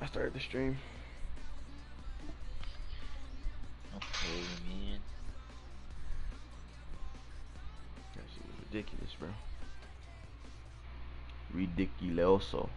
I started the stream. Okay, man. That shit was ridiculous, bro. Ridiculoso.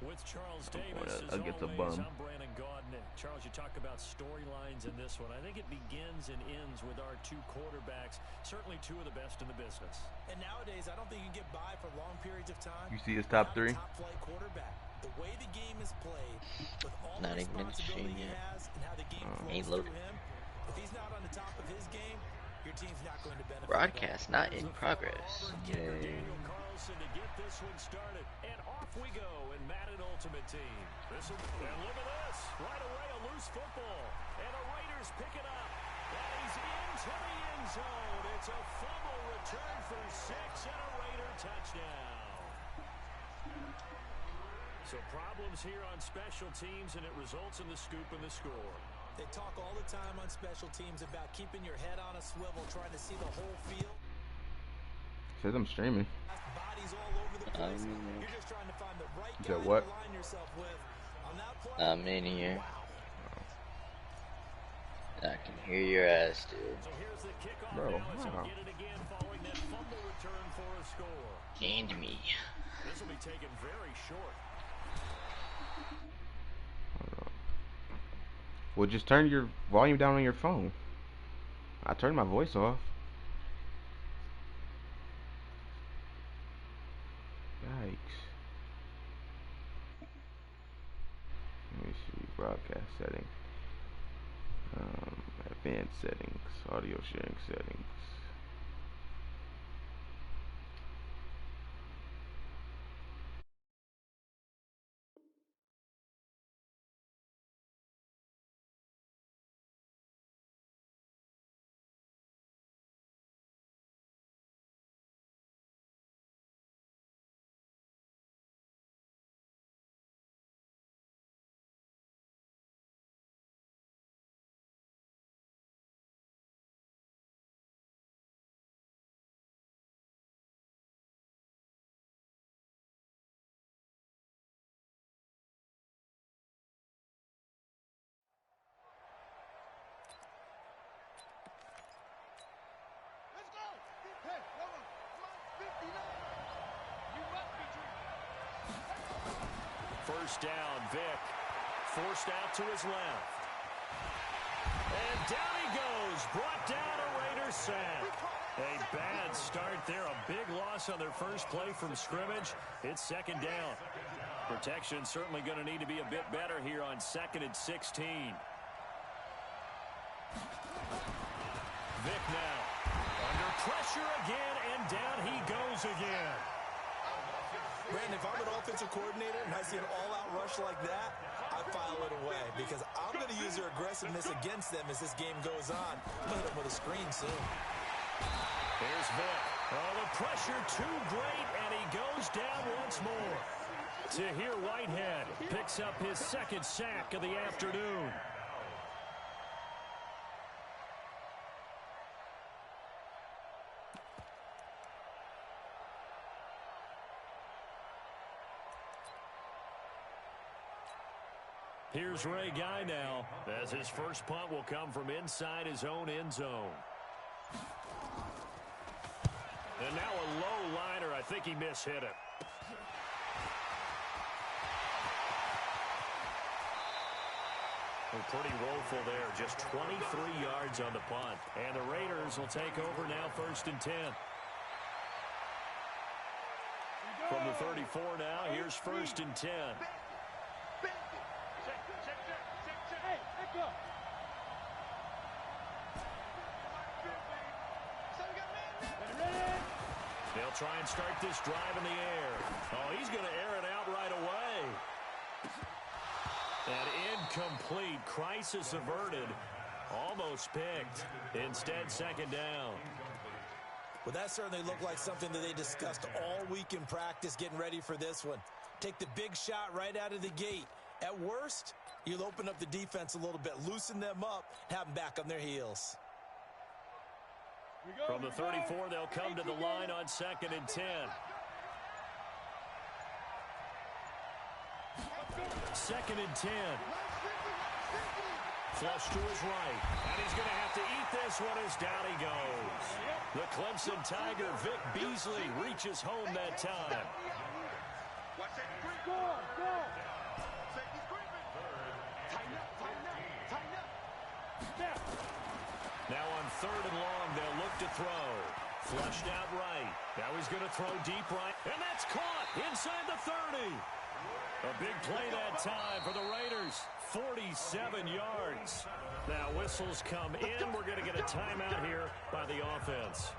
With Charles Davis, as Against a always, bum. I'm Brandon Gaudin. Charles, you talk about storylines in this one. I think it begins and ends with our two quarterbacks, certainly two of the best in the business. And nowadays, I don't think you can get by for long periods of time. You see his top three? Top-flight quarterback. The way the game is played, with all Not the even in the stream responsibility he yet. has and how the game Ain't flows loaded. through him, if he's not on the top of his game, your team's not going to benefit. Broadcast not in progress. Yay. Daniel Carlson to get this one started. And off we go in Madden Ultimate Team. And look at this. Right away, a loose football. And the Raiders pick it up. And he's into the end zone. It's a fumble return for 6 and a Raider touchdown. So problems here on special teams, and it results in the scoop and the score. They talk all the time on special teams about keeping your head on a swivel, trying to see the whole field. Says I'm streaming. Bodies all over the place. You're just trying to find the right guy to align yourself with. On that play, I'm in here. I can hear your ass, dude. So here's the kickoff Bro, now as he'll get it again following that fumble return for a score. And me. This will be taken very short. Well, just turn your volume down on your phone. I turned my voice off. Yikes. Let me see. Broadcast settings. Advanced settings. Audio sharing settings. First down, Vick. Forced out to his left. And down he goes. Brought down a Raiders sack. A bad start there. A big loss on their first play from scrimmage. It's second down. Protection certainly going to need to be a bit better here on 2nd and 16. Vick now. Under pressure again, and down he goes again. Brandon, if I'm an offensive coordinator and I see an all-out rush like that, I file it away because I'm going to use their aggressiveness against them as this game goes on. I'm going to hit them with a screen soon. Here's Vick. Oh, the pressure too great, and he goes down once more. Tahir Whitehead picks up his second sack of the afternoon. Here's Ray Guy now, as his first punt will come from inside his own end zone. And now a low liner. I think he mishit it. Well, pretty woeful there. Just 23 yards on the punt. And the Raiders will take over now 1st and 10. From the 34 now, here's 1st and 10. They'll try and start this drive in the air. Oh, he's going to air it out right away. And incomplete. Crisis averted. Almost picked. Instead, second down. Well, that certainly looked like something that they discussed all week in practice getting ready for this one. Take the big shot right out of the gate. At worst, you'll open up the defense a little bit, loosen them up, have them back on their heels. From the 34, they'll come to the line on 2nd and 10. 2nd and 10. Flush to his right. And he's going to have to eat this one as down he goes. The Clemson Tiger, Vic Beasley, reaches home that time. Now on 3rd and long, they'll look to throw. Flushed out right. Now he's going to throw deep right. And that's caught inside the 30. A big play that time for the Raiders. 47 yards. Now whistles come in. We're going to get a timeout here by the offense.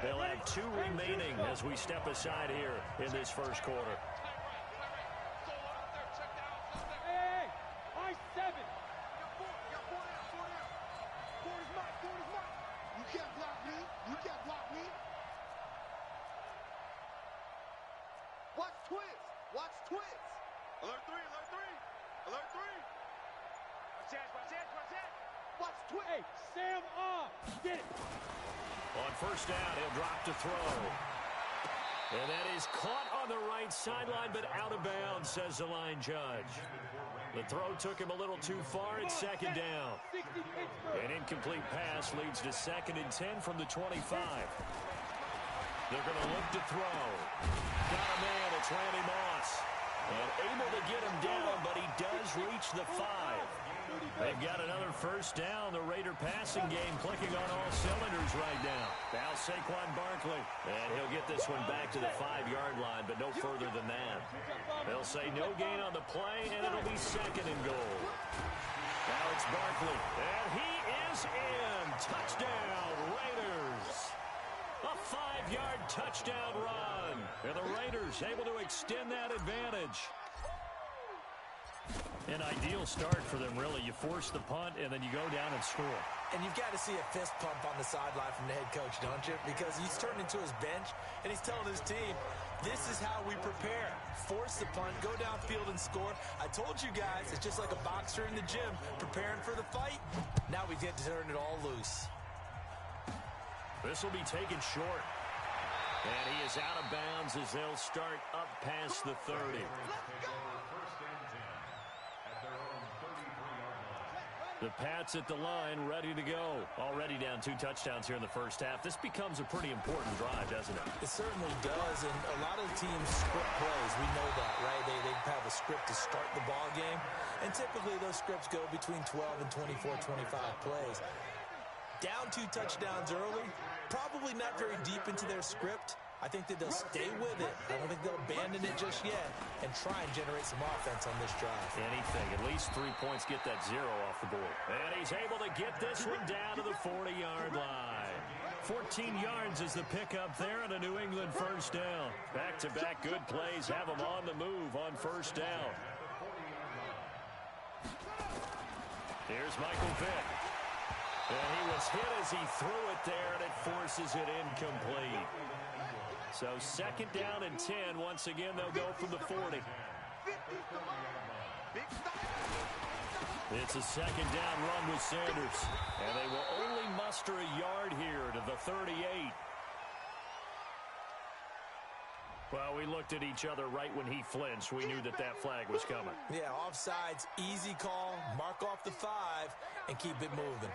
They'll have 2 remaining as we step aside here in this first quarter. Hey, I-7. You can't block me. You can't block me. Watch twist. Watch twist. Alert 3, alert 3. Alert 3. Watch it, watch it, watch it. Watch twist. Hey, Sam off. Get it. On 1st down, he'll drop to throw. And that is caught on the right sideline, but out of bounds, says the line judge. The throw took him a little too far. It's 2nd down. An incomplete pass leads to 2nd and 10 from the 25. They're going to look to throw. Got a man. It's Randy Moss. And able to get him down, but he does reach the 5. They've got another 1st down. The Raider passing game clicking on all cylinders right now. Now Saquon Barkley. And he'll get this one back to the 5-yard line, but no further than that. They'll say no gain on the play, and it'll be 2nd and goal. Now it's Barkley. And he is in. Touchdown, Raiders. A 5-yard touchdown run. And the Raiders able to extend that advantage. An ideal start for them, really. You force the punt, and then you go down and score. And you've got to see a fist pump on the sideline from the head coach, don't you? Because he's turned into his bench, and he's telling his team, this is how we prepare. Force the punt, go downfield and score. I told you guys, it's just like a boxer in the gym preparing for the fight. Now we get to turn it all loose. This will be taken short. And he is out of bounds as they'll start up past the 30. The Pats at the line, ready to go. Already down 2 touchdowns here in the first half. This becomes a pretty important drive, doesn't it? It certainly does, and a lot of teams script plays. We know that, right? They have a script to start the ball game, and typically those scripts go between 12 and 24, 25 plays. Down 2 touchdowns early, probably not very deep into their script. I think that they'll stay with it. I don't think they'll abandon it just yet and try and generate some offense on this drive. Anything. At least 3 points get that 0 off the board. And he's able to get this one down to the 40-yard line. 14 yards is the pickup there on a New England 1st down. Back-to-back good plays have them on the move on 1st down. Here's Michael Vick. And he was hit as he threw it there, and it forces it incomplete. So 2nd down and 10. Once again, they'll go from the 40. It's a 2nd down run with Sanders. And they will only muster a yard here to the 38. Well, we looked at each other right when he flinched. We knew that that flag was coming. Yeah, offsides, easy call, mark off the 5, and keep it moving.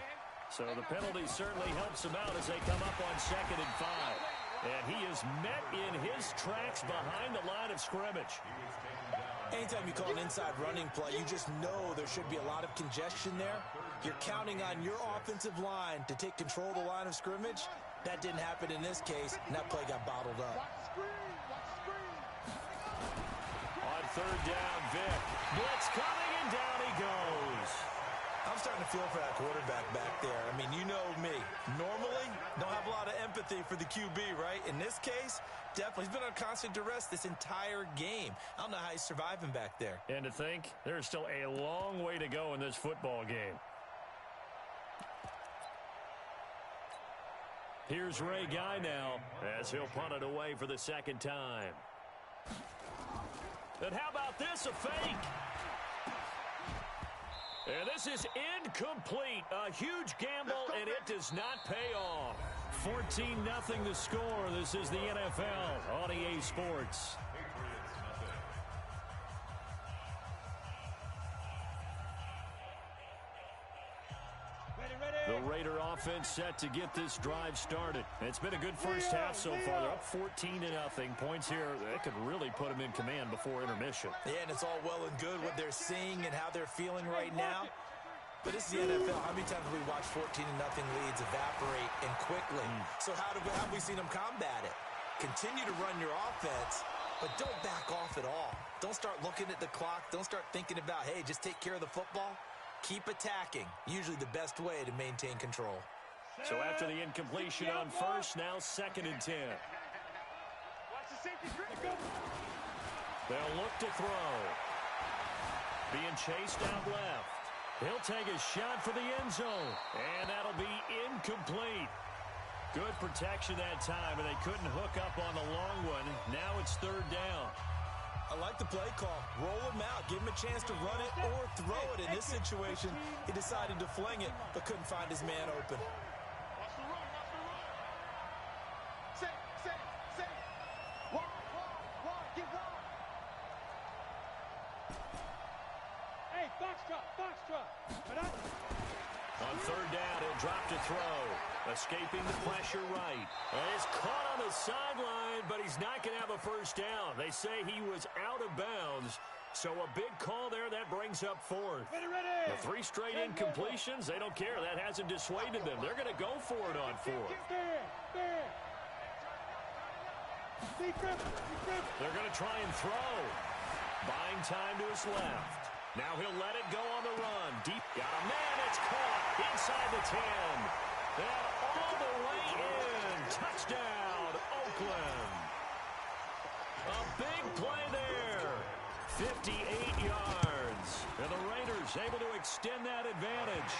So the penalty certainly helps him out as they come up on 2nd and 5. And he is met in his tracks behind the line of scrimmage. Anytime you call an inside running play, you just know there should be a lot of congestion there. You're counting on your offensive line to take control of the line of scrimmage. That didn't happen in this case, and that play got bottled up. On 3rd down, Vick. Blitz coming, and down he goes. I'm starting to feel for that quarterback back there. I mean, you know me. Normally, don't have a lot of empathy for the QB, right? In this case, definitely. He's been on constant duress this entire game. I don't know how he's surviving back there. And to think, there's still a long way to go in this football game. Here's Ray Guy now as he'll punt it away for the 2nd time. And how about this, a fake? And this is incomplete. A huge gamble, and it does not pay off. 14-0 the score. This is the NFL on EA Sports. The Raider offense set to get this drive started. It's been a good first half so far. They're up 14-0. Points here, they could really put them in command before intermission. Yeah, and it's all well and good what they're seeing and how they're feeling right now. But this is the NFL. How many times have we watched 14-0 leads evaporate and quickly? So how have we seen them combat it? Continue to run your offense, but don't back off at all. Don't start looking at the clock. Don't start thinking about, hey, just take care of the football. Keep attacking. Usually the best way to maintain control. So after the incompletion on first, now 2nd and 10. They'll look to throw. Being chased out left. He'll take a shot for the end zone. And that'll be incomplete. Good protection that time, and they couldn't hook up on the long one. Now it's 3rd down. I like the play call. Roll him out. Give him a chance to run it or throw it. In this situation, he decided to fling it, but couldn't find his man open. Watch the run, watch the run. Say. One, get going. Hey, foxtrot. On 3rd down, he'll drop to throw. Escaping the pressure right. And it's caught on the sideline, but he's not going to have a first down. They say he was out of bounds. So a big call there. That brings up 4th. The 3 straight incompletions, they don't care. That hasn't dissuaded them. They're going to go for it on 4th. They're going to try and throw. Buying time to his left. Now he'll let it go on the run. Deep. Got a man. It's caught inside the 10. And all the way in. Touchdown, Oakland. A big play there. 58 yards. And the Raiders able to extend that advantage.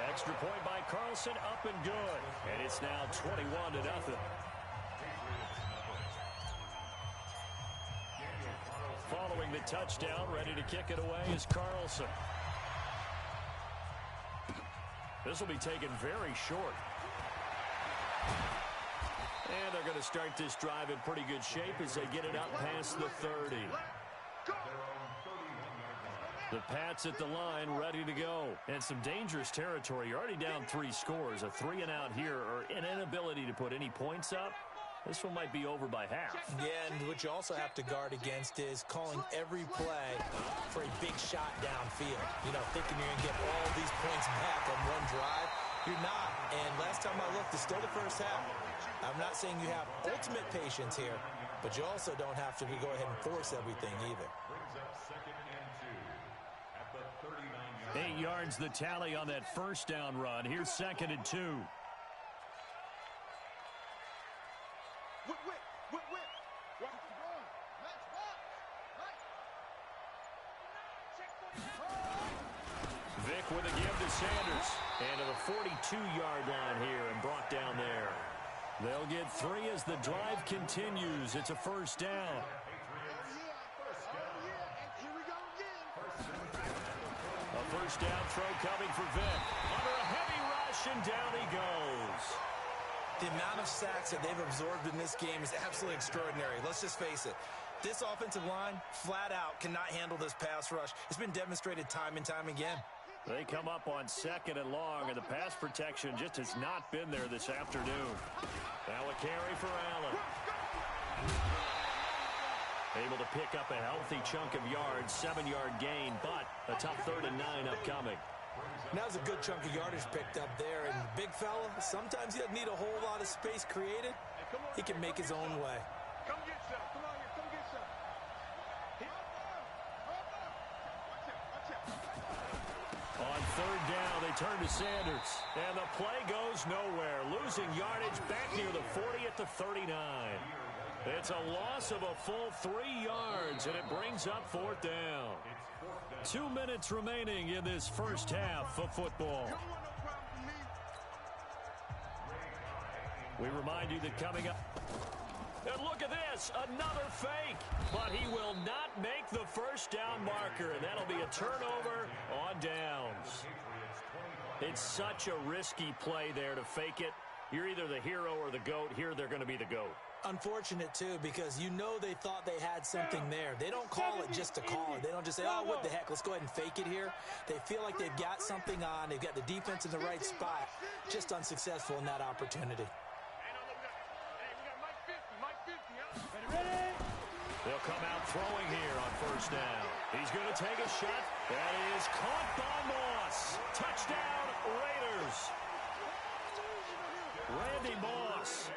Extra point by Carlson, up and good. And it's now 21-0. Following the touchdown, ready to kick it away is Carlson. This will be taken very short. And they're going to start this drive in pretty good shape as they get it up past the 30. The Pats at the line, ready to go. And some dangerous territory. You're already down 3 scores. A 3-and-out here, or an inability to put any points up. This one might be over by half. Yeah, and what you also have to guard against is calling every play for a big shot downfield. You know, thinking you're going to get all these points back on one drive. You're not. And last time I looked, it's still the first half. I'm not saying you have ultimate patience here, but you also don't have to go ahead and force everything either. 8 yards the tally on that first down run. Here's 2nd and 2. Vick with a give to Sanders. And to the 42-yard line here and brought down there. They'll get 3 as the drive continues. It's a first down. A first down throw coming for Vick. Under a heavy rush, and down he goes. The amount of sacks that they've absorbed in this game is absolutely extraordinary. Let's just face it. This offensive line, flat out, cannot handle this pass rush. It's been demonstrated time and time again. They come up on 2nd and long, and the pass protection just has not been there this afternoon. Now a carry for Allen. Able to pick up a healthy chunk of yards, 7-yard gain, but a tough 3rd and 9 upcoming. Now there's a good chunk of yardage picked up there, and big fella, sometimes he doesn't need a whole lot of space created. He can make his own way. Come get some. Come on here. Come get some. On 3rd down, they turn to Sanders, and the play goes nowhere. Losing yardage back near the 40 at the 39. It's a loss of a full 3 yards, and it brings up 4th down. 2 minutes remaining in this first half of football. We remind you that coming up, and look at this, another fake, but he will not make the first down marker, and that'll be a turnover on downs. It's such a risky play there to fake it. You're either the hero or the GOAT. Here, they're going to be the GOAT. Unfortunate, too, because you know they thought they had something there. They don't call it just to call it. They don't just say, oh, what the heck, let's go ahead and fake it here. They feel like they've got something on. They've got the defense in the right spot. Just unsuccessful in that opportunity. They'll come out throwing here on first down. He's going to take a shot. That is caught by Moss. Touchdown, Raiders. Randy Moss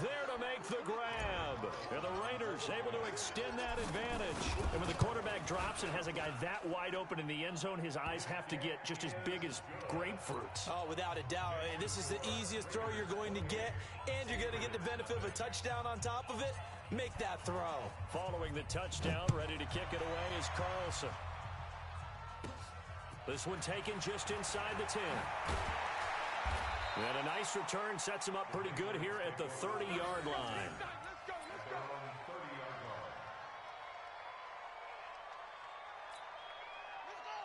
there to make the grab. And the Raiders able to extend that advantage. And when the quarterback drops and has a guy that wide open in the end zone, his eyes have to get just as big as grapefruits. Oh, without a doubt. This is the easiest throw you're going to get, and you're going to get the benefit of a touchdown on top of it. Make that throw. Following the touchdown, ready to kick it away is Carlson. This one taken just inside the 10. And a nice return sets him up pretty good here at the 30-yard line.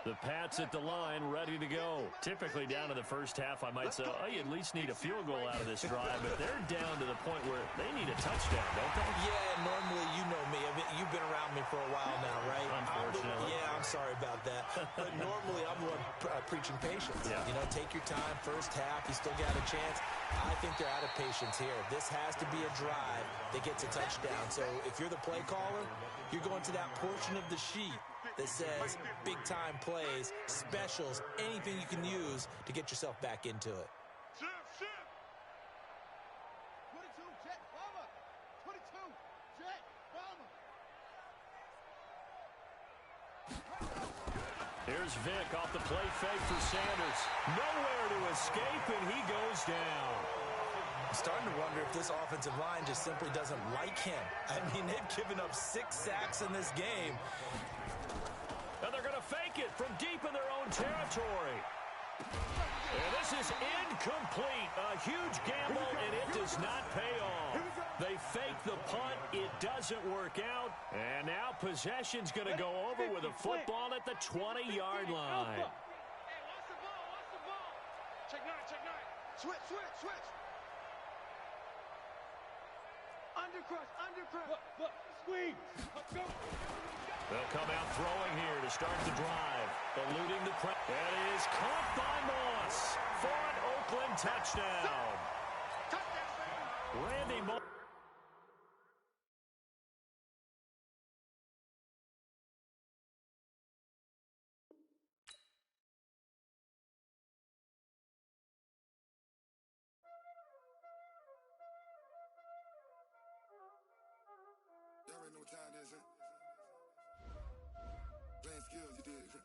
The Pats at the line, ready to go. Typically down to the first half, I might say, oh, you at least need a field goal out of this drive, but they're down to the point where they need a touchdown, don't they? Yeah, normally, you know me. You've been around me for a while now, right? Unfortunately. Yeah, I'm sorry about that. But normally, I'm the one preaching patience. Yeah. You know, take your time, first half, you still got a chance. I think they're out of patience here. This has to be a drive that gets a touchdown. So if you're the play caller, you're going to that portion of the sheet that says big-time plays, specials, anything you can use to get yourself back into it. 22, jet, bomber. 22, jet, bomber. Here's Vic off the play fake for Sanders. Nowhere to escape, and he goes down. I'm starting to wonder if this offensive line just simply doesn't like him. I mean, they've given up 6 sacks in this game. And they're going to fake it from deep in their own territory. And this is incomplete. A huge gamble, and it does not pay off. They fake the punt. It doesn't work out. And now possession's going to go over with a football at the 20-yard line. Hey, watch the ball, watch the ball. Check 9, check 9. Switch, switch, switch. Undercrush, undercrush. Look, squeeze. Let's go. They'll come out throwing here to start the drive. Eluding the press. That is caught by Moss for an Oakland touchdown. Randy Moss. Y'all already know what time it is, huh? Playing skills, you did. Playing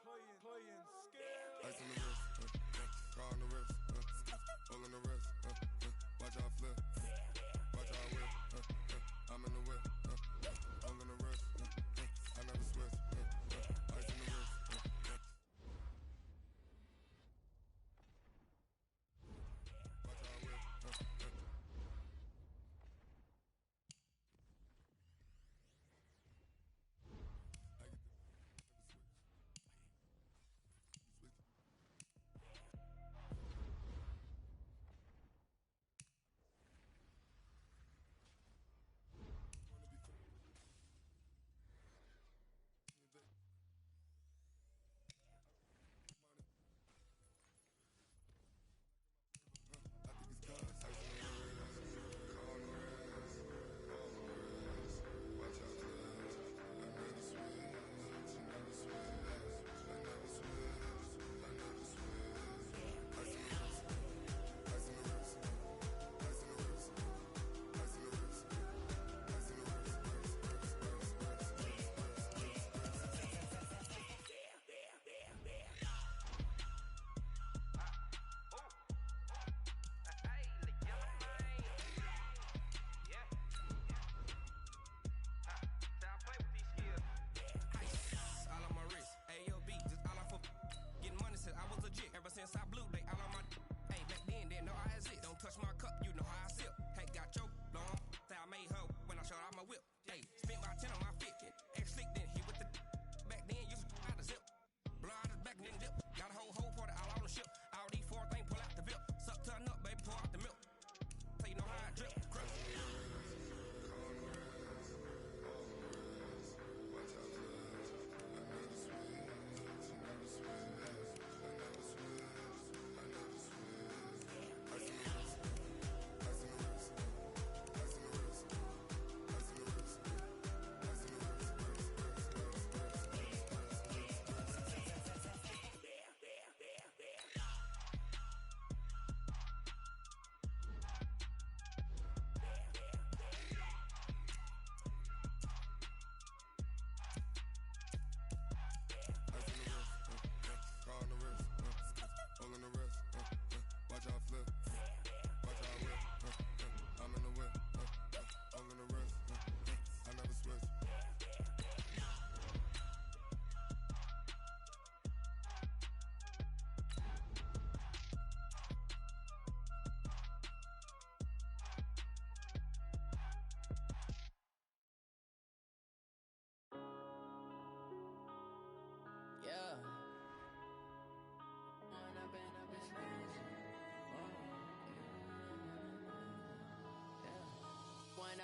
skills. Ice on the wrist, car on the wrist, hole in the wrist, watch out flip, watch out whip, I'm in the whip, hole in the wrist, I never switch, ice on the wrist, watch out whip,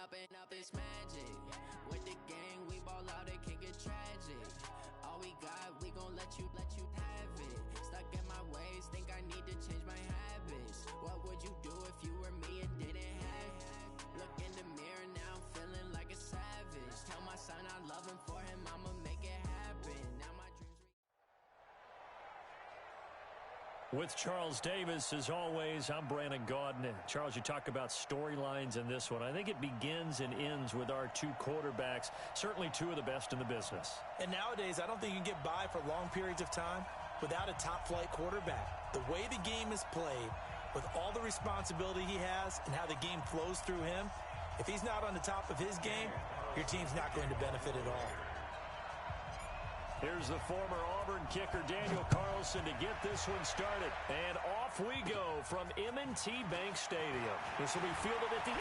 up and up, it's magic. With the gang, we ball out, it can get tragic. All we got, we gon' let you have it. Stuck in my ways, think I need to change my habits. What would you do if you were me and didn't have it? Look in the mirror, now I'm feeling like a savage. Tell my son I love him, for him I'ma make it happen. Now my dreams. With Charles Davis, as always, I'm Brandon Gaudin. Charles, you talk about storylines in this one. I think it begins and ends with our two quarterbacks, certainly two of the best in the business. And nowadays, I don't think you can get by for long periods of time without a top-flight quarterback. The way the game is played, with all the responsibility he has and how the game flows through him, if he's not on the top of his game, your team's not going to benefit at all. Here's the former Auburn kicker, Daniel Carlson, to get this one started. And off we go from M&T Bank Stadium. This will be fielded at the 8.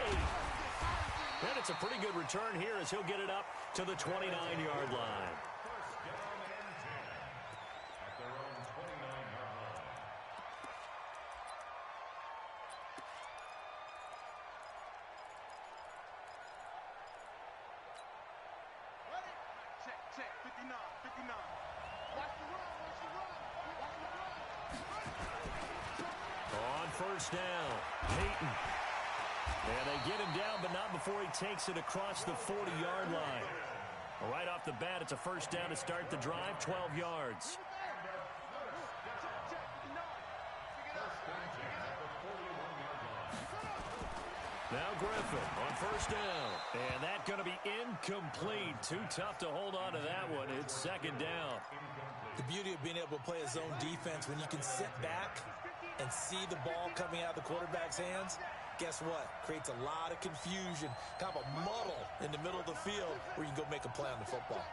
And it's a pretty good return here as he'll get it up to the 29-yard line. Check, 59. Watch the run, watch the run. On first down, Peyton. And they get him down, but not before he takes it across the 40-yard line. Right off the bat, it's a first down to start the drive, 12 yards. Now Griffin on first down. And that's going to be incomplete. Too tough to hold on to that one. It's second down. The beauty of being able to play a zone defense, when you can sit back and see the ball coming out of the quarterback's hands, guess what? Creates a lot of confusion, kind of a muddle in the middle of the field where you can go make a play on the football.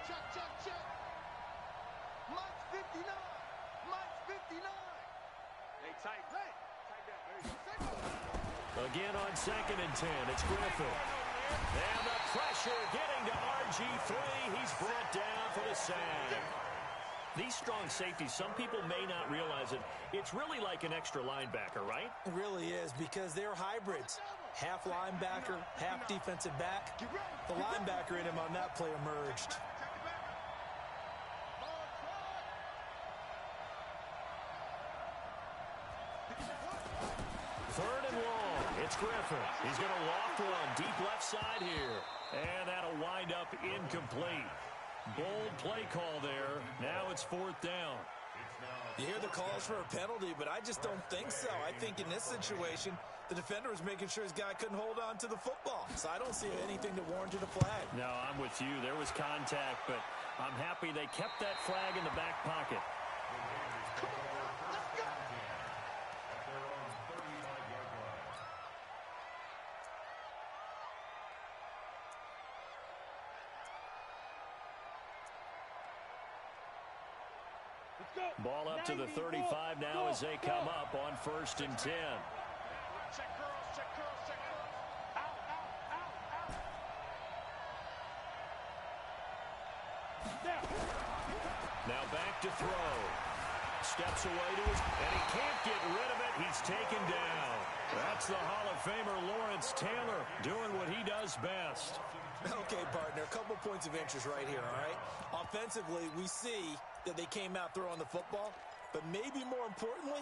Check. Mike's 59. Hey, tight down. There you go. Again on 2nd and 10, it's Griffin. And the pressure getting to RG3. He's brought down for the sack. These strong safeties, some people may not realize it. It's really like an extra linebacker, right? It really is, because they're hybrids. Half linebacker, half defensive back. The linebacker in him on that play emerged. Third and long. It's Griffin. He's going to loft one deep left side here. And that'll wind up incomplete. Bold play call there. Now it's 4th down. You hear the calls for a penalty, but I just don't think so. I think in this situation, the defender was making sure his guy couldn't hold on to the football. So I don't see anything that warranted a flag. No, I'm with you. There was contact, but I'm happy they kept that flag in the back pocket. Ball up to the 35 now as they come up on 1st and 10. Check curls. Out. Now back to throw. Steps away to his, and he can't get rid of it. He's taken down. That's the Hall of Famer Lawrence Taylor doing what he does best. Okay, partner, a couple points of interest right here, all right? Offensively, we see that they came out throwing the football, but maybe more importantly,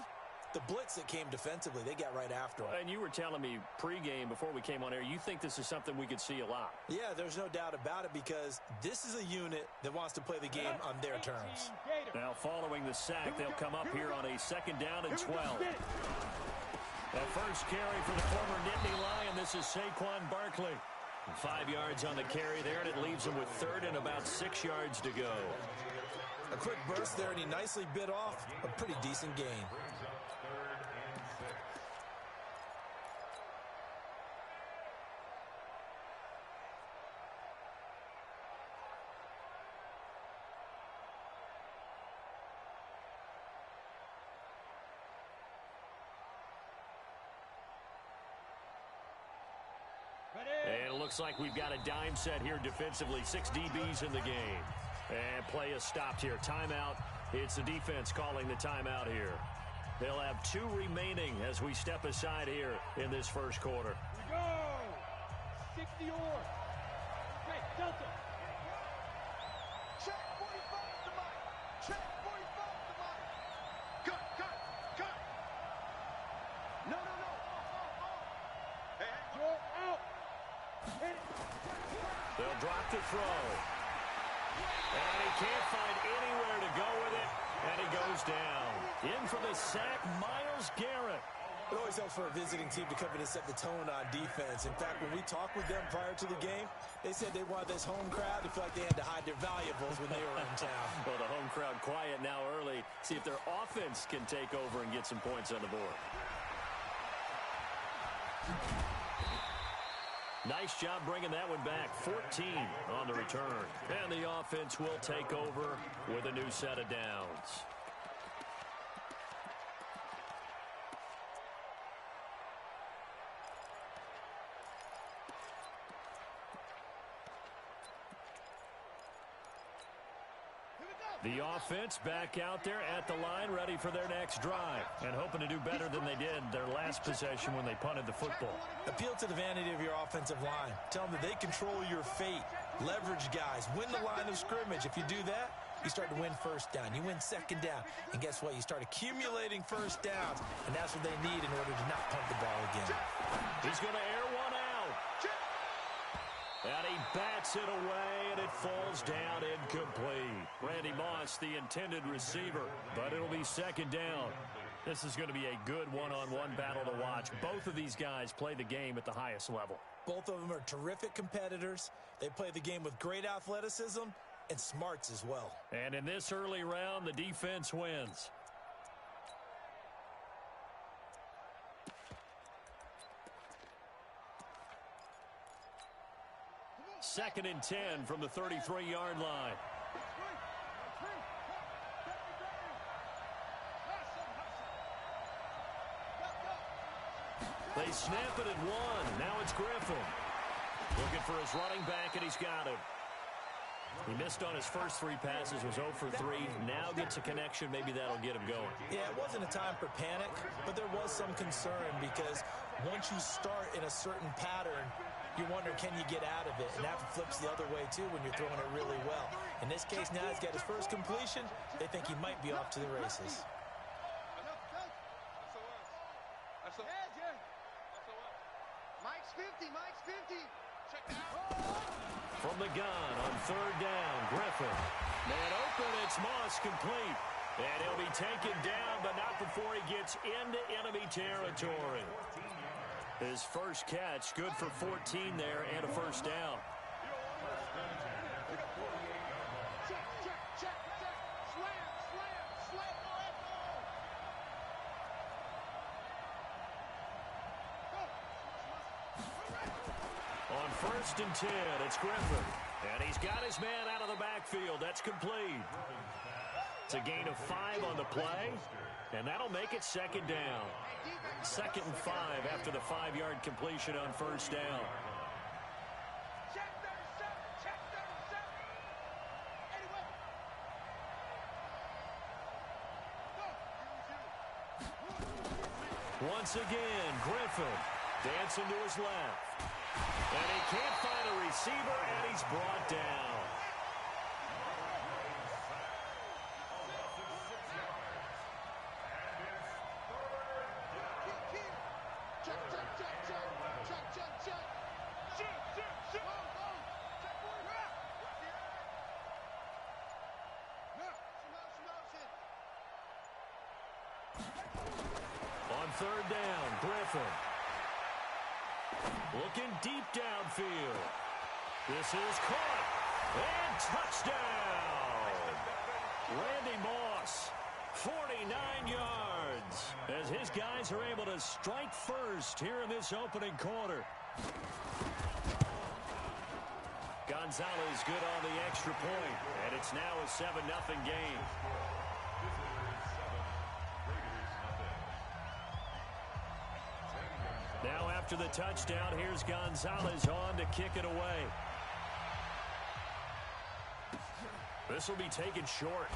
the blitz that came defensively, they got right after it. And you were telling me pregame before we came on air, you think this is something we could see a lot. Yeah, there's no doubt about it, because this is a unit that wants to play the game on their terms. Now following the sack, they'll come up here on a 2nd down and 12. That first carry for the former Nittany Lion, this is Saquon Barkley. 5 yards on the carry there, and it leaves him with 3rd and about 6 yards to go. A quick burst there, and he nicely bit off a pretty decent gain. And it looks like we've got a dime set here defensively. 6 DBs in the game. And play is stopped here. Timeout. It's the defense calling the timeout here. They'll have 2 remaining as we step aside here in this first quarter. Here we go. the oar. Okay, Delta. Check 45 to Mike. Check 45 to Mike. Cut. No. Hey. You're out. Hit it. They'll drop the throw. And he can't find anywhere to go with it. And he goes down. In for the sack, Myles Garrett. It always helps for a visiting team to come in and set the tone on defense. In fact, when we talked with them prior to the game, they said they wanted this home crowd to feel like they had to hide their valuables when they were in town. Well, the home crowd quiet now early. See if their offense can take over and get some points on the board. Nice job bringing that one back. 14 on the return. And the offense will take over with a new set of downs. The offense back out there at the line, ready for their next drive, and hoping to do better than they did their last possession when they punted the football. Appeal to the vanity of your offensive line. Tell them that they control your fate. Leverage guys. Win the line of scrimmage. If you do that, you start to win first down. You win second down. And guess what? You start accumulating first downs, and that's what they need in order to not punt the ball again. He's going to air one out. And he bats it away, and it falls down incomplete. Randy Moss, the intended receiver, but it'll be second down. This is going to be a good one-on-one battle to watch. Both of these guys play the game at the highest level. Both of them are terrific competitors. They play the game with great athleticism and smarts as well. And in this early round, the defense wins. Second and 10 from the 33-yard line. They snap it at one. Now it's Griffin. Looking for his running back, and he's got him. He missed on his first three passes, was 0 for 3. Now gets a connection. Maybe that'll get him going. Yeah, it wasn't a time for panic, but there was some concern because once you start in a certain pattern, you're wondering, can you get out of it? And that flips the other way, too, when you're throwing it really well. In this case, now he's got his first completion. They think he might be off to the races. Mike's 50. Check out. From the gun on third down, Griffin. Man open, it's Moss complete. And he'll be taken down, but not before he gets into enemy territory. His first catch, good for 14 there and a first down. Check. Slam. On first and 10, it's Griffin. And he's got his man out of the backfield. That's complete. It's a gain of 5 on the play, and that'll make it second down. Second and 5 after the 5-yard completion on first down. Check 37. Anyway. Once again, Griffin dancing to his left. And he can't find a receiver, and he's brought down. On third down, Griffin. Looking deep downfield. This is caught. And touchdown! Randy Moss, 49 yards, as his guys are able to strike first here in this opening quarter. Gonzalez good on the extra point, and it's now a 7-0 game. Now after the touchdown, here's Gonzalez on to kick it away. This will be taken short.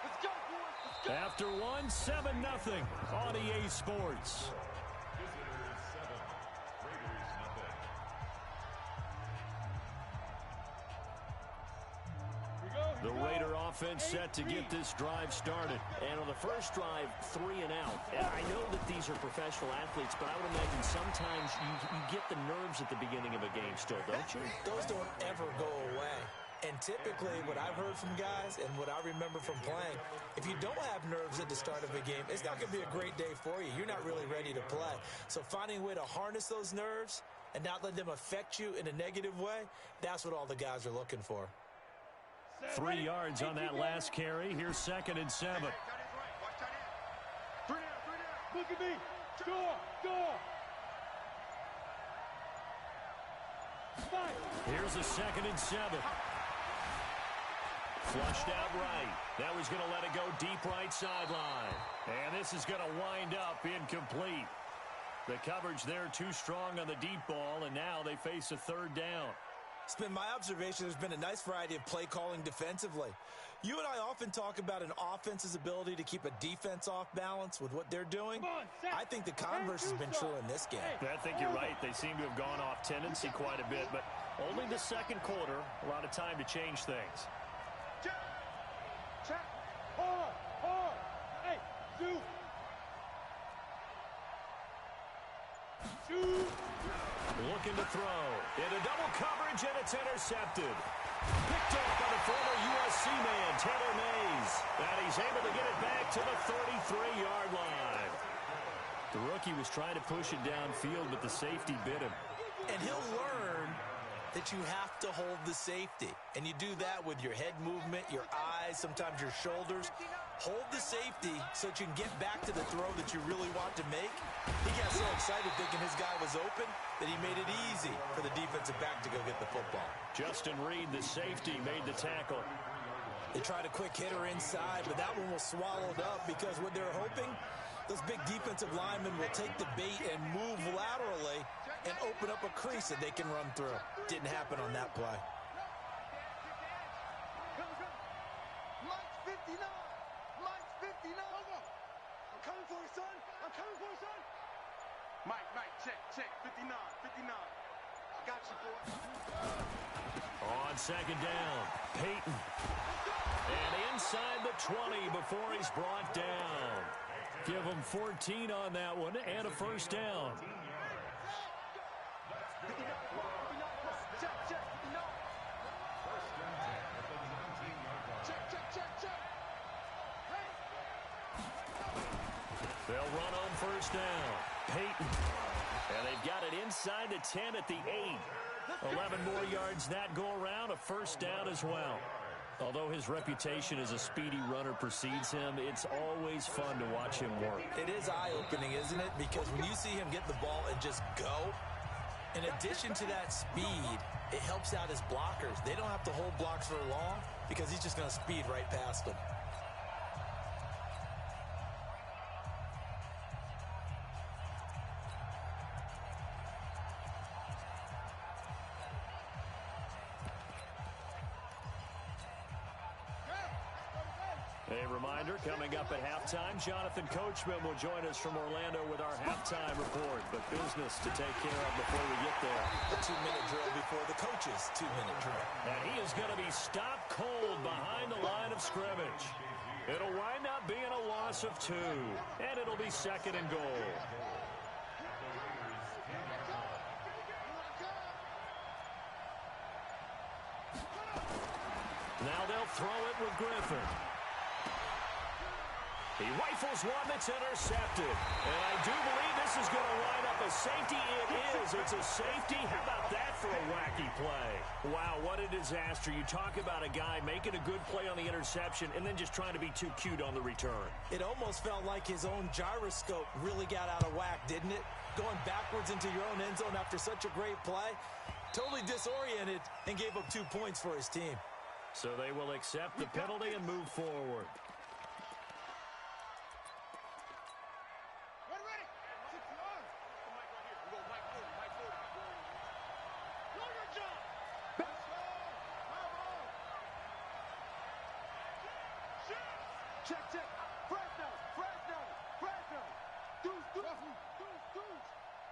Let's go, boys. Let's go. After one, 7-0 on EA Sports. The Raider offense set to get this drive started. And on the first drive, 3 and out. And I know that these are professional athletes, but I would imagine sometimes you get the nerves at the beginning of a game still, don't you? Those don't ever go away. And typically, what I've heard from guys and what I remember from playing, if you don't have nerves at the start of a game, it's not going to be a great day for you. You're not really ready to play. So finding a way to harness those nerves and not let them affect you in a negative way, that's what all the guys are looking for. 3 yards on that last carry. Here's 2nd and 7. 3 down. Look at me. Door. Here's a 2nd and 7. Flushed out right. That was going to let it go deep right sideline. And this is going to wind up incomplete. The coverage there too strong on the deep ball, and now they face a 3rd down. It's been my observation there's been a nice variety of play calling defensively. You and I often talk about an offense's ability to keep a defense off balance with what they're doing. I think the converse has been true in this game. I think you're right. They seem to have gone off tendency quite a bit, but only the 2nd quarter, a lot of time to change things. Check. Hard. Hey, shoot. Looking to throw. Into double coverage, and it's intercepted. Picked off by the former USC man, Taylor Mays. And he's able to get it back to the 33-yard line. The rookie was trying to push it downfield, but the safety bit him. And he'll learn that you have to hold the safety. And you do that with your head movement, your eyes, sometimes your shoulders. Hold the safety so that you can get back to the throw that you really want to make. He got so excited thinking his guy was open that he made it easy for the defensive back to go get the football. Justin Reed, the safety, made the tackle. They tried a quick hitter inside, but that one was swallowed up because what they're hoping, those big defensive linemen will take the bait and move laterally and open up a crease that they can run through. Didn't happen on that play. Mike's 59. I'm coming for you, son. Mike, check. 59. I got you, boy. On 2nd down, Peyton. And inside the 20 before he's brought down. Give him 14 on that one and a 1st down. They'll run on 1st down. Peyton. And they've got it inside the 10 at the 8. 11 more yards that go around, a 1st down as well. Although his reputation as a speedy runner precedes him, it's always fun to watch him work. It is eye-opening, isn't it? Because when you see him get the ball and just go, in addition to that speed, it helps out his blockers. They don't have to hold blocks for long because he's just going to speed right past them. A reminder, coming up at halftime, Jonathan Coachman will join us from Orlando with our halftime report. But business to take care of before we get there. A 2-minute drill before the coach's 2-minute drill. And he is going to be stopped cold behind the line of scrimmage. It'll wind up being a loss of 2. And it'll be 2nd and goal. Now they'll throw it with Griffin. He rifles one that's intercepted. And I do believe this is going to wind up a safety. It is. It's a safety. How about that for a wacky play? Wow, what a disaster. You talk about a guy making a good play on the interception and then just trying to be too cute on the return. It almost felt like his own gyroscope really got out of whack, didn't it? Going backwards into your own end zone after such a great play. Totally disoriented and gave up 2 points for his team. So they will accept the penalty and move forward. Check. Fresno. Deuce.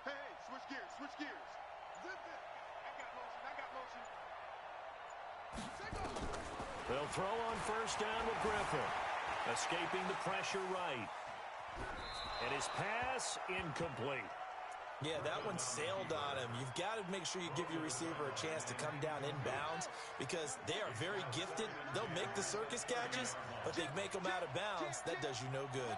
Hey, switch gears. Zip it. I got motion. They'll throw on first down with Griffin. Escaping the pressure right. And his pass incomplete. Yeah, that one sailed on him. You've got to make sure you give your receiver a chance to come down inbounds because they are very gifted. They'll make the circus catches, but they make them out of bounds. That does you no good.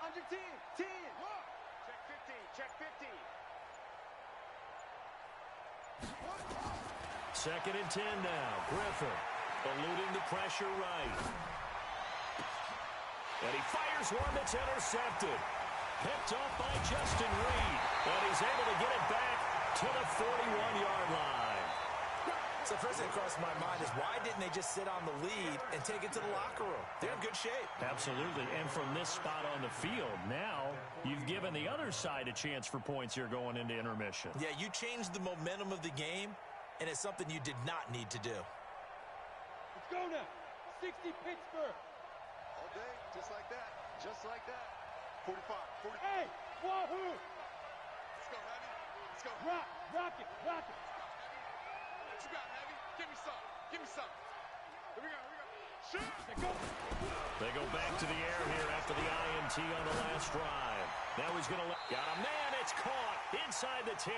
Under 10, 10. Check 15, check 15. Second and 10 now. Griffin eluding the pressure right. And he fires one that's intercepted. Picked off by Justin Reed. And he's able to get it back to the 41-yard line. So first thing that crossed my mind is why didn't they just sit on the lead and take it to the locker room? They're in good shape. Absolutely. And from this spot on the field, now you've given the other side a chance for points here going into intermission. Yeah, you changed the momentum of the game, and it's something you did not need to do. Let's go now. 60 Pittsburgh. All day, just like that. Just like that. 45, 40. Hey, wahoo! Let's go, Heavy. Let's go. Rock it, rock it. What you got, Heavy? Give me some. Give me some. Here we go, here we go. Shoot! They go back to the air here after the INT on the last drive. Now he's going to got a man. It's caught inside the 10.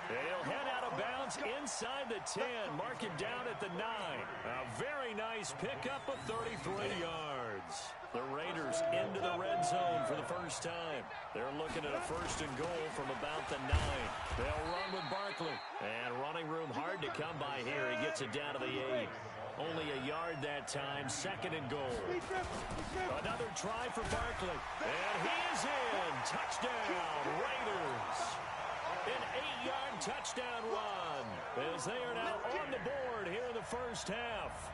He'll head out of bounds inside the 10. Mark it down at the 9. A very nice pickup of 33 yards. The Raiders into the red zone for the first time. They're looking at a first and goal from about the 9. They'll run with Barkley. And running room hard to come by here. He gets it down to the 8. Only a yard that time. Second and goal. Another try for Barkley. And he is in. Touchdown, Raiders. An 8-yard touchdown run as they are now on the board here in the first half.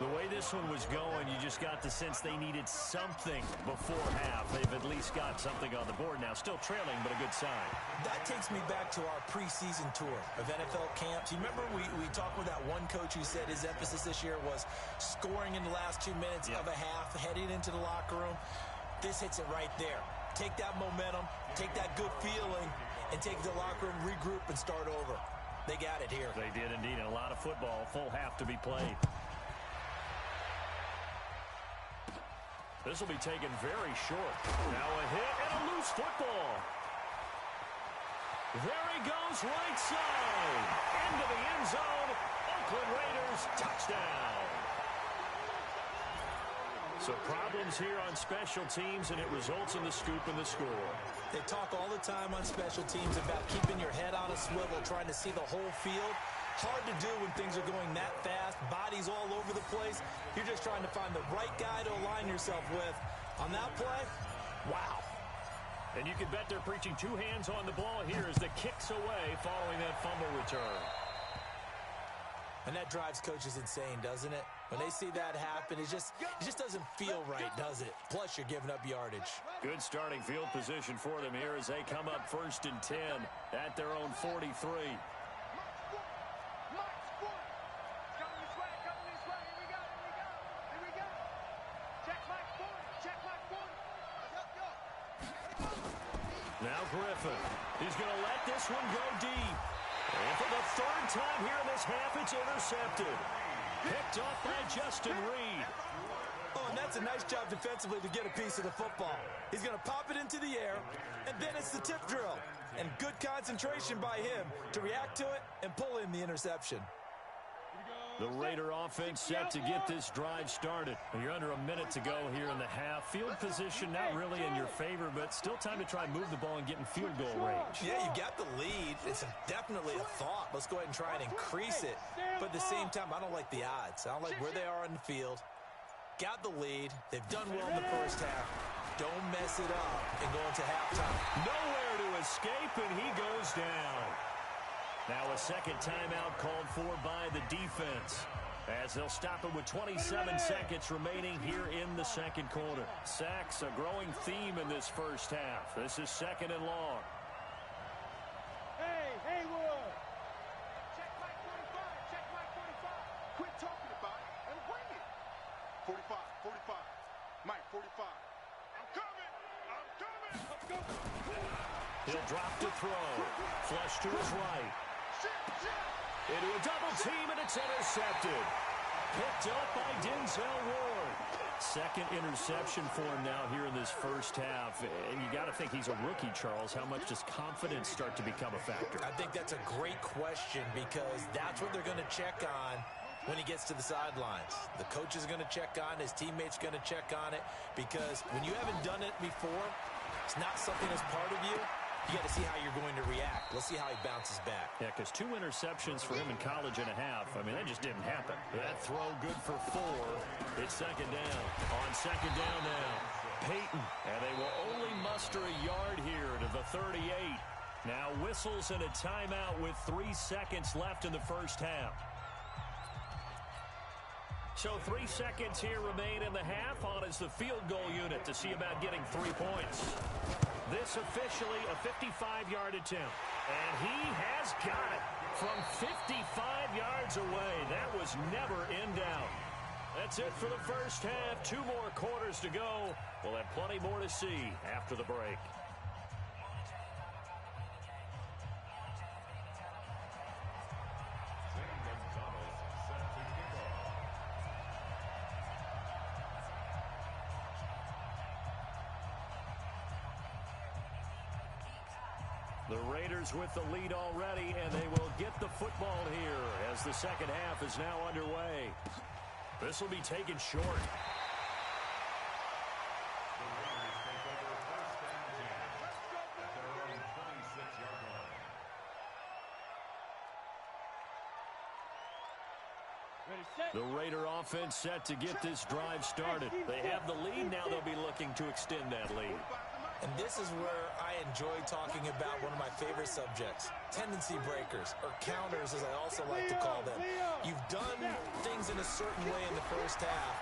The way this one was going, you just got the sense they needed something before half. They've at least got something on the board now. Still trailing, but a good sign. That takes me back to our preseason tour of NFL camps. You remember we talked with that one coach who said his emphasis this year was scoring in the last 2 minutes of a half, heading into the locker room. This hits it right there. Take that momentum, take that good feeling, and take the locker room, regroup, and start over. They got it here. They did indeed. And a lot of football, full half to be played. This will be taken very short. Now a hit and a loose football. There he goes, right side. Into the end zone. Oakland Raiders, touchdown. So problems here on special teams, and it results in the scoop and the score. They talk all the time on special teams about keeping your head on a swivel, trying to see the whole field. Hard to do when things are going that fast, bodies all over the place. You're just trying to find the right guy to align yourself with. On that play, wow. And you can bet they're preaching two hands on the ball here as the kick's away following that fumble return. And that drives coaches insane, doesn't it? When they see that happen, it just doesn't feel right, does it? Plus, you're giving up yardage. Good starting field position for them here as they come up first and 10 at their own 43. Now Griffin. He's going to let this one go deep. And for the third time here in this half, it's intercepted. Picked off by Justin Reed. Oh, and that's a nice job defensively to get a piece of the football. He's going to pop it into the air, and then it's the tip drill. And good concentration by him to react to it and pull in the interception. The Raider offense set to get this drive started. You're under a minute to go here in the half. Field position not really in your favor, but still time to try and move the ball and get in field goal range. Yeah, you got the lead. It's definitely a thought. Let's go ahead and try and increase it. But at the same time, I don't like the odds. I don't like where they are on the field. Got the lead. They've done well in the first half. Don't mess it up and go into halftime. Nowhere to escape, and he goes down. Now a second timeout called for by the defense as they'll stop it with 27 seconds remaining here in the second quarter. Sacks, a growing theme in this first half. This is second and long. Hey, Haywood! Check Mike 45, check Mike 45. Quit talking about it and bring it. 45, 45. Mike 45. I'm coming! I'm He'll drop to throw. Flush to his right. Into a double team, and it's intercepted. Picked up by Denzel Ward. Second interception for him now here in this first half. And you got to think he's a rookie, Charles. How much does confidence start to become a factor? I think that's a great question because that's what they're going to check on when he gets to the sidelines. The coach is going to check on, his teammates going to check on it, because when you haven't done it before, it's not something that's part of you. You got to see how you're going to react. Let's see how he bounces back. Yeah, because 2 interceptions for him in college and a half. I mean, that just didn't happen. That throw good for 4. It's second down. On second down now, Peyton. And they will only muster a yard here to the 38. Now whistles and a timeout with 3 seconds left in the first half. So 3 seconds here remain in the half. On is the field goal unit to see about getting 3 points. This officially a 55-yard attempt. And he has got it from 55 yards away. That was never in doubt. That's it for the first half. 2 more quarters to go. We'll have plenty more to see after the break. The Raiders with the lead already, and they will get the football here as the second half is now underway. This will be taken short. The Raider offense set to get this drive started. They have the lead. Now they'll be looking to extend that lead. And this is where I enjoy talking about one of my favorite subjects, tendency breakers, or counters as I also like to call them. You've done things in a certain way in the first half,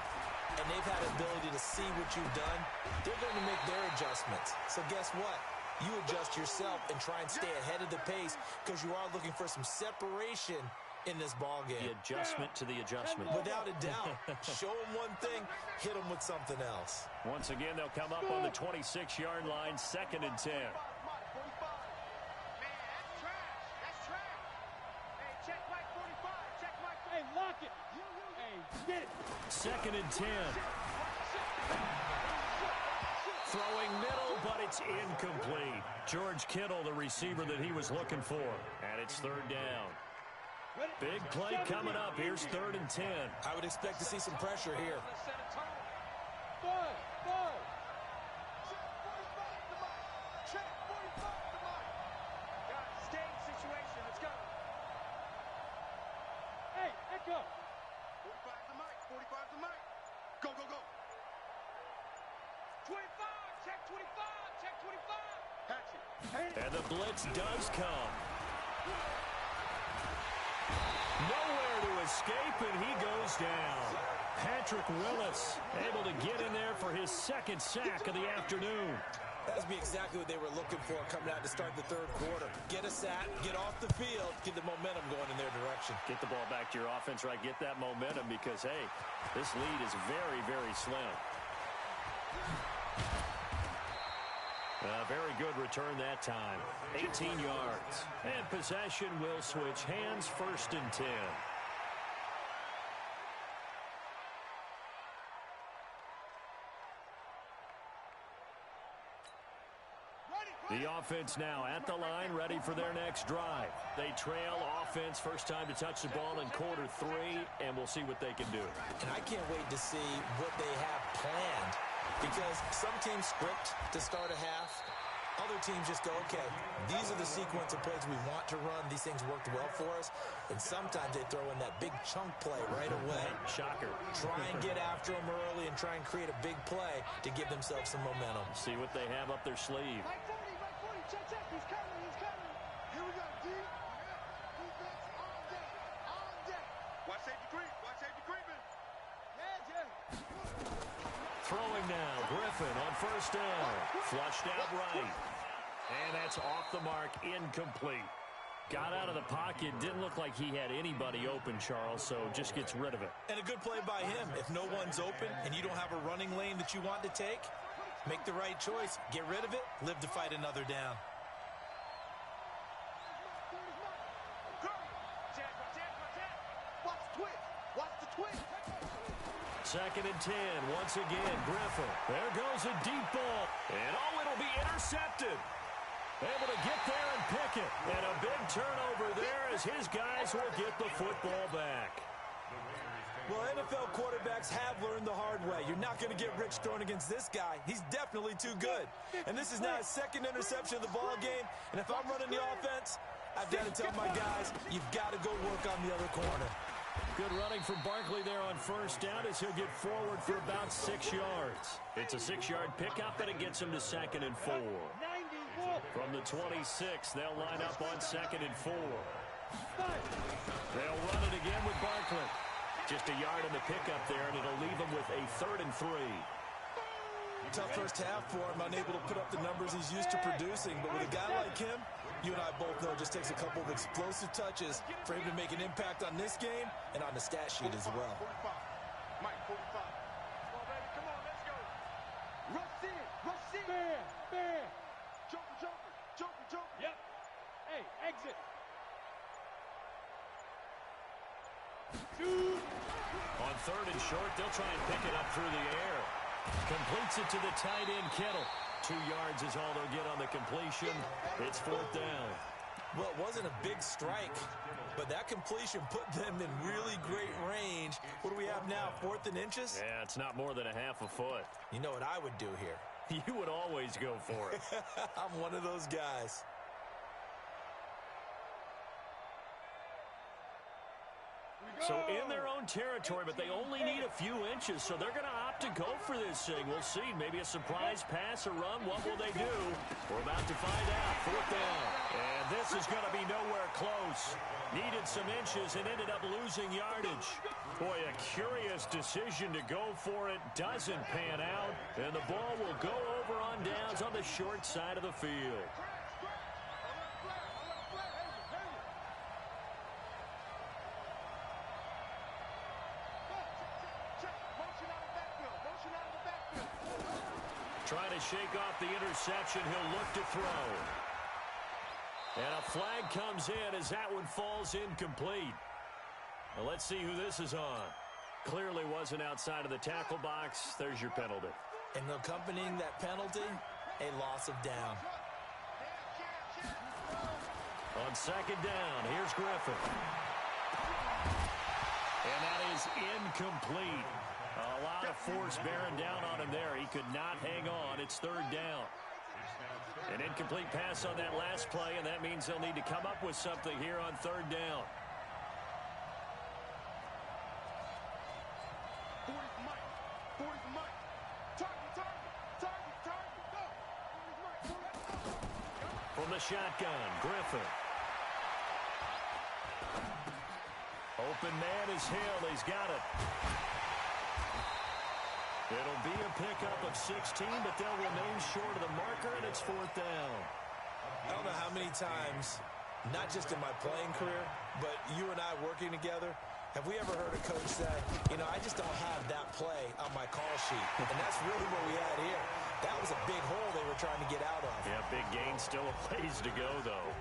and they've had the ability to see what you've done. They're going to make their adjustments. So guess what? You adjust yourself and try and stay ahead of the pace because you are looking for some separation in this ball game. The adjustment to the adjustment. Without a doubt. Show them one thing, hit them with something else. Once again, they'll come up on the 26-yard line, 2nd and 10. Man, that's trash. That's trash. Hey, check Mike 45. Check Mike. Hey, lock it. Hey, get it. 2nd and 10. Throwing middle, but it's incomplete. George Kittle, the receiver that he was looking for. And it's 3rd down. Big play coming up. Here's 3rd and 10. I would expect to see some pressure here. Stay in situation. Let's go. Hey, echo. 45 to Mike. 45 to Mike. Go, go, go. 25. Check 25. Check 25. Hatchet. And the blitz does come. Nowhere to escape, and he goes down. Patrick Willis able to get in there for his 2nd sack of the afternoon. That would be exactly what they were looking for coming out to start the 3rd quarter. Get a sack, get off the field, get the momentum going in their direction. Get the ball back to your offense, right? Get that momentum because, hey, this lead is very, very slim. Very good return that time. 18 yards. And possession will switch hands, 1st and 10. The offense now at the line, ready for their next drive. They trail offense, first time to touch the ball in quarter 3, and we'll see what they can do. And I can't wait to see what they have planned, because some teams script to start a half. Other teams just go, okay, these are the sequence of plays we want to run. These things worked well for us. And sometimes they throw in that big chunk play right away. Shocker. Try and get after them early and try and create a big play to give themselves some momentum. See what they have up their sleeve. Mike 40, check, check. He's coming, he's coming. Here we go, D. Defense on deck, on deck. Watch safety creep, watch safety creeping. Yeah, Jeff. Throwing now, Griffin on 1st down. Flushed out right. And that's off the mark, incomplete. Got out of the pocket, didn't look like he had anybody open, Charles, so just gets rid of it. And a good play by him. If no one's open and you don't have a running lane that you want to take, Make the right choice. Get rid of it. Live to fight another down. Second and 10. Once again, Griffin. There goes a deep ball. And it'll be intercepted. Able to get there and pick it. And a big turnover there as his guys will get the football back. Well, NFL quarterbacks have learned the hard way. You're not going to get rich throwing against this guy. He's definitely too good. And this is now his second interception of the ball game. And if I'm running the offense, I've got to tell my guys, you've got to go work on the other corner. Good running from Barkley there on first down as he'll get forward for about 6 yards. It's a 6-yard pickup, and it gets him to 2nd and 4. From the 26, they'll line up on 2nd and 4. They'll run it again with Barkley. Just a yard in the pickup there, and it'll leave him with a 3rd and 3. Tough first half for him, unable to put up the numbers he's used to producing. But with a guy like him, you and I both know it just takes a couple of explosive touches for him to make an impact on this game and on the stat sheet as well. Mike, 45. Come on, baby. Come on, let's go. Rush in. Rush in. Fair. Joker. Yep. Hey, exit. On 3rd and short, they'll try and pick it up through the air. Completes it to the tight end, Kittle. 2 yards is all they'll get on the completion. It's 4th down. Well, it wasn't a big strike, but that completion put them in really great range. What do we have now, 4th and inches? Yeah, it's not more than a half a foot. You know what I would do here? You would always go for it. I'm one of those guys. So in their own territory, but they only need a few inches, so they're going to opt to go for this thing. We'll see. Maybe a surprise pass or run. What will they do? We're about to find out. 4th down. And this is going to be nowhere close. Needed some inches and ended up losing yardage. Boy, a curious decision to go for it. Doesn't pan out. And the ball will go over on downs on the short side of the field. Trying to shake off the interception. He'll look to throw. And a flag comes in as that one falls incomplete. Now let's see who this is on. Clearly wasn't outside of the tackle box. There's your penalty. And accompanying that penalty, a loss of down. On 2nd down, here's Griffin. And that is incomplete. A lot of force bearing down on him there. He could not hang on. It's 3rd down. An incomplete pass on that last play, and that means they'll need to come up with something here on 3rd down. From the shotgun, Griffin. Open man is Hill. He's got it. It'll be a pickup of 16, but they'll remain short of the marker, and it's 4th down. I don't know how many times, not just in my playing career, but you and I working together, have we ever heard a coach say, you know, I just don't have that play on my call sheet. And that's really what we had here. That was a big hole they were trying to get out of. Yeah, big gain, still a ways to go, though.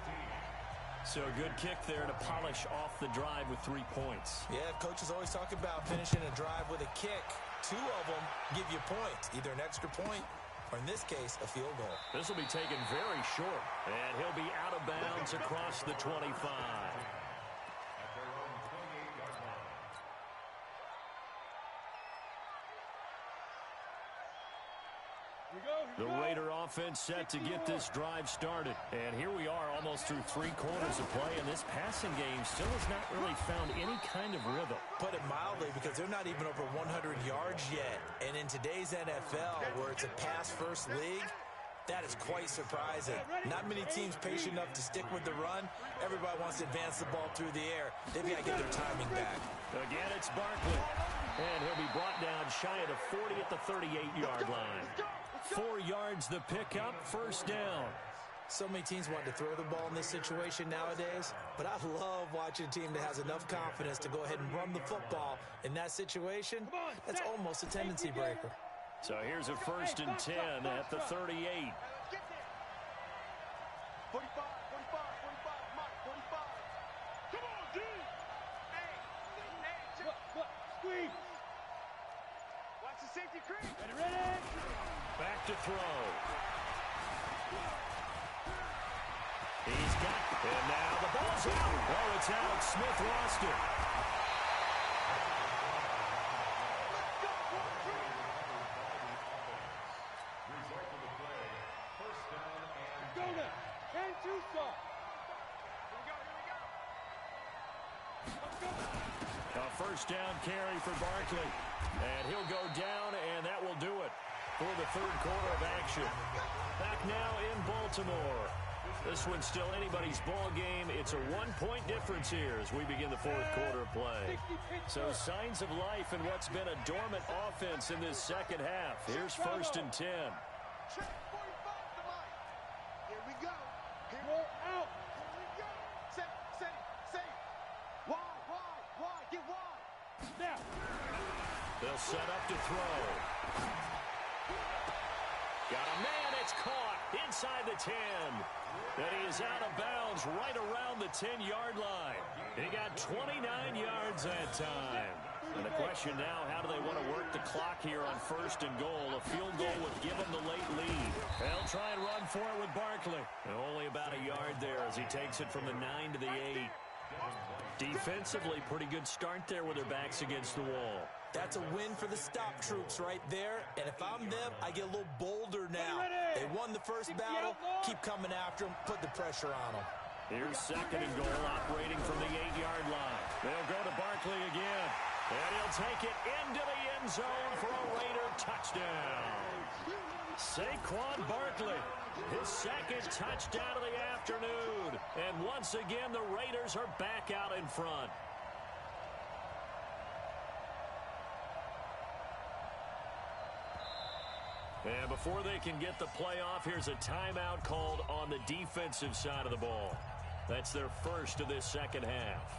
So a good kick there to polish off the drive with 3 points. Yeah, coaches always talk about finishing a drive with a kick. 2 of them give you points, either an extra point or, in this case, a field goal. This will be taken very short, and he'll be out of bounds across the 25. The Raider offense set to get this drive started. And here we are almost through 3 quarters of play, and this passing game still has not really found any kind of rhythm. Put it mildly, because they're not even over 100 yards yet. And in today's NFL, where it's a pass-first league, that is quite surprising. Not many teams patient enough to stick with the run. Everybody wants to advance the ball through the air. They've got to get their timing back. Again, it's Barkley. And he'll be brought down shy of the 40 at the 38-yard line. 4 yards the pickup, 1st down. So many teams want to throw the ball in this situation nowadays, but I love watching a team that has enough confidence to go ahead and run the football in that situation. That's almost a tendency breaker. So here's a 1st and 10 at the 38. Hey, let's get there. 45, 45, 45, Mike, 45. Come on, D. Hey, what? Squeeze. Watch the safety creep. Ready? Back to throw. He's got, and now the ball's out. Oh, it's out. Smith lost it. Go now. And two stop. Here we go. A 1st down carry for Barkley. And he'll go down, and that will do it for the 3rd quarter of action. Back now in Baltimore. This one's still anybody's ball game. It's a 1-point difference here as we begin the 4th quarter of play. So signs of life in what's been a dormant offense in this 2nd half. Here's 1st and 10. Check 45 to Mike. Here we go. Here we out. Here we go. Safe. Wide. Get wide. Now. They'll set up to throw. Got a man. It's caught inside the 10. And he is out of bounds right around the 10-yard line. He got 29 yards that time. And the question now, how do they want to work the clock here on 1st and goal? A field goal would give them the late lead. They'll try and run for it with Barkley. And only about a yard there as he takes it from the 9 to the 8. Defensively, pretty good start there with their backs against the wall. That's a win for the stop troops right there. And if I'm them, I get a little bolder now. They won the first battle. Keep coming after them. Put the pressure on them. Here's 2nd and goal operating from the 8-yard line. They'll go to Barkley again. And he'll take it into the end zone for a Raider touchdown. Saquon Barkley, his 2nd touchdown of the afternoon. And once again, the Raiders are back out in front. And before they can get the play off, here's a timeout called on the defensive side of the ball. That's their 1st of this 2nd half.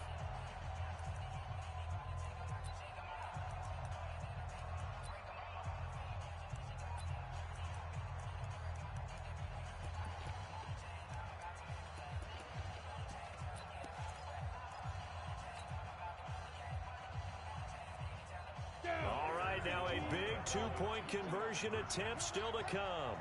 All right, now a big 2-point conversion attempt still to come.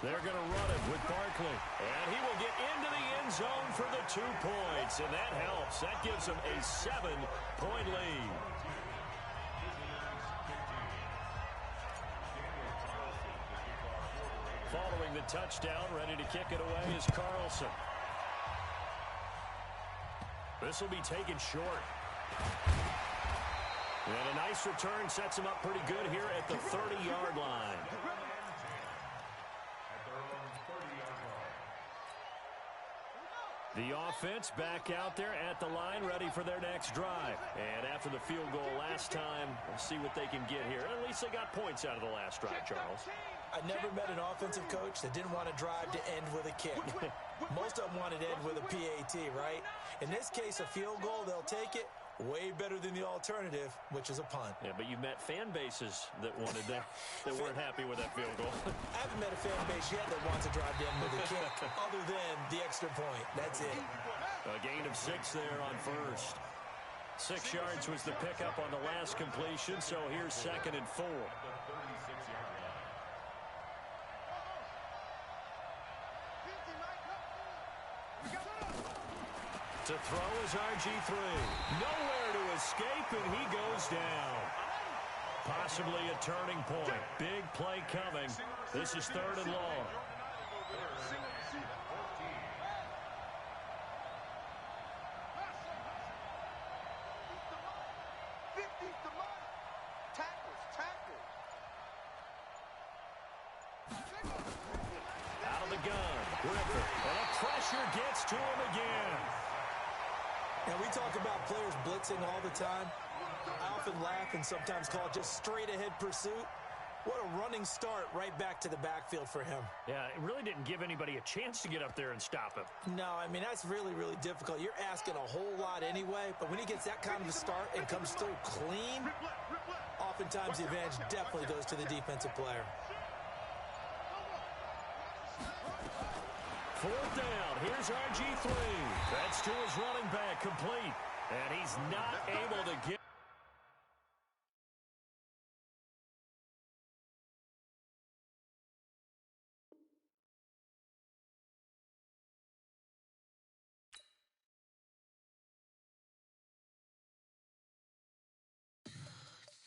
They're going to run it with Barkley. And he will get into the end zone for the 2 points. And that helps. That gives them a 7-point lead. Following the touchdown, ready to kick it away is Carlson. This will be taken short. And a nice return sets him up pretty good here at the 30-yard line. The offense back out there at the line, ready for their next drive. And after the field goal last time, we'll see what they can get here. At least they got points out of the last drive, Charles. I never met an offensive coach that didn't want to drive to end with a kick. Most of them wanted to end with a PAT, right? In this case, a field goal, they'll take it. Way better than the alternative, which is a punt. Yeah, but you met fan bases that wanted that, that weren't happy with that field goal. I haven't met a fan base yet that wants to drive to end with a kick, other than the extra point. That's it. A gain of 6 there on 1st. 6 yards was the pickup on the last completion, so here's 2nd and 4. To throw is RG3. Nowhere to escape, and he goes down. Possibly a turning point. Big play coming. This is 3rd and long. Out of the gun. Griffin. And a pressure gets to him again. Now, we talk about players blitzing all the time. I often laugh and sometimes call it just straight-ahead pursuit. What a running start right back to the backfield for him. Yeah, it really didn't give anybody a chance to get up there and stop him. No, I mean, that's really, really difficult. You're asking a whole lot anyway, but when he gets that kind of a start and comes through clean, oftentimes the advantage definitely goes to the defensive player. Fourth down. Here's RG3. That's to his running back, complete. And he's not able to get...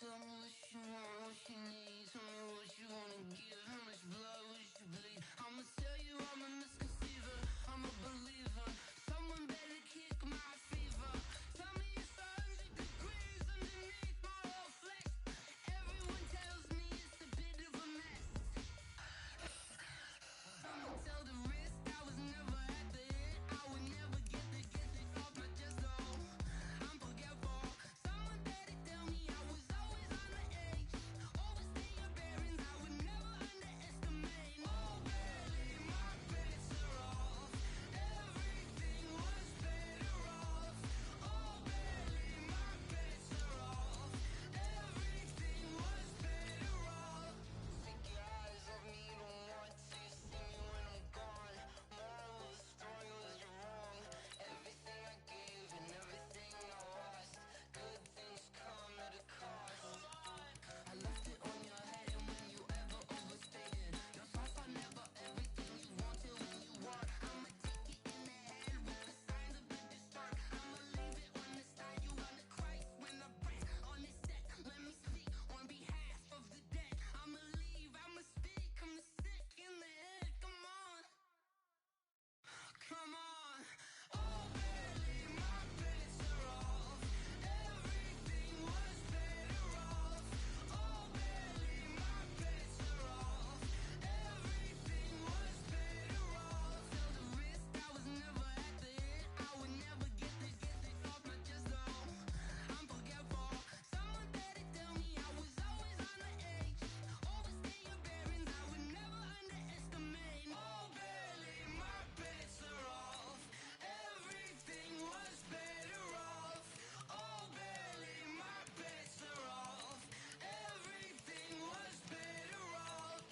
Tell me what you want, what you need. Tell me what you wanna give. How much blood would you bleed? I'ma tell you I'm a misconceiver. I'm a believer. Someone better kick my fever. Tell me it's 100 degrees underneath my whole flesh. Everyone tells me it's a bit of a mess. I'ma tell the risk I was never at the end. I would never get the off my chest though. I'm forgetful. Someone better tell me I was always on the edge. Overstay your bearings, I would never underestimate. Oh barely, my bets are off. Everything was better off. Oh barely, my bets are off. Everything was better off. Take your eyes off me, don't want to see me when I'm gone. Moral of the story was you're wrong. Everything I gave and everything I lost. Good things come at a cost. I left it on your head, and when you ever overstated, your thoughts are never everything you wanted when you want. I'ma take it in the head with the signs of the distort. I'ma leave it on the side. You on the Christ when I break on this set. Let me speak on behalf of the dead. I'ma leave, I'ma speak. I'm sick in the head. Come on. Come on. Oh, barely, my bets are off. Everything was better off. Oh, barely, my bets are off. Everything was better off. Tell the risk I was never at the end. I would never get the off my chest though. I'm forgetful. Someone better tell me I was always on the edge. Overstay your bearings, I would never underestimate. Oh, barely, my bets are off. Everything was better off. Oh, barely, my bets are off. Everything was better off.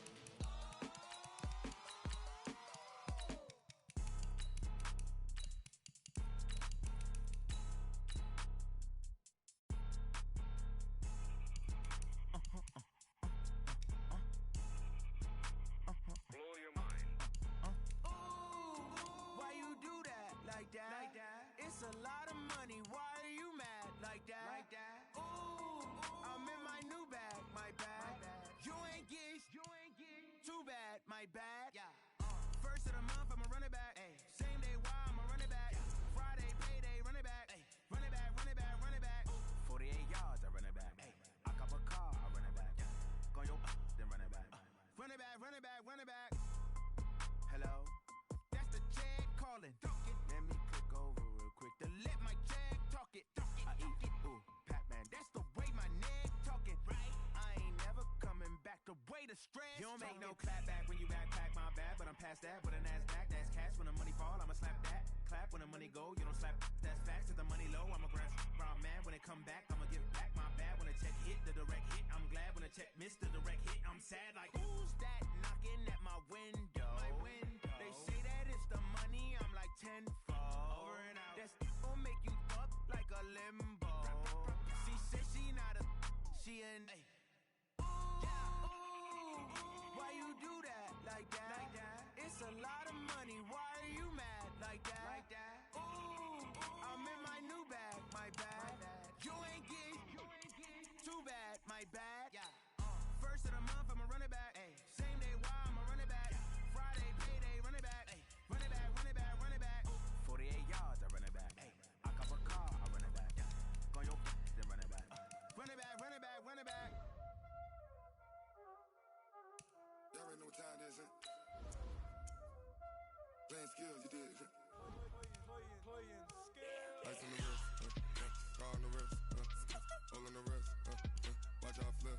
Why you do that like that? It's a lot of money. Why are you mad like that? Ooh, I'm in my new bag, my bad. You ain't get too bad, my bad. First of the month, I'ma run it back. Same day, why I'ma run it back. Friday, payday, run it back. Run it back, run it back, run it back. 48 yards, I run it back. I cop a car, I run it back. Go your then run it back. Run it back, run it back, run it back. Hello? That's the check calling. Let me click over real quick to let my check talk it. I eat it. Ooh, Pac-Man, that's the way my neck talking. Right? I ain't never coming back. The way the stress. You don't make no clap back when you backpack my bad, but I'm past that. With a NASDAQ, that's cash. When the money fall, I'ma slap that. Clap when the money go, you don't slap. That's facts. If the money low, I'ma grab. Brown man, when it come back, I'ma give back my bad. When the check hit, the direct hit. I'm glad when the check missed the direct hit. I'm sad like who's that knocking at my window? They say that it's the money. I'm like tenfold. Over and out. That's gon' make you up like a limbo. She said she not a. She an. Why you do that like that? It's a lot of money. Why are you mad like that? Ooh, I'm in my new bag, my bad. You ain't get too bad, my bad. First of the month, I'ma run it back. Same day, why I'ma run it back. Friday, payday, run it back. Run it back, run it back, run it back. 48 yards, I run it back. I cop a car, I run it back. Go your then run it back. Run it back, run it back, run it back. Y'all already know what time it is, huh? Playing skills, you did. Ice on the wrist, car on the wrist, all on the wrist, watch out flip.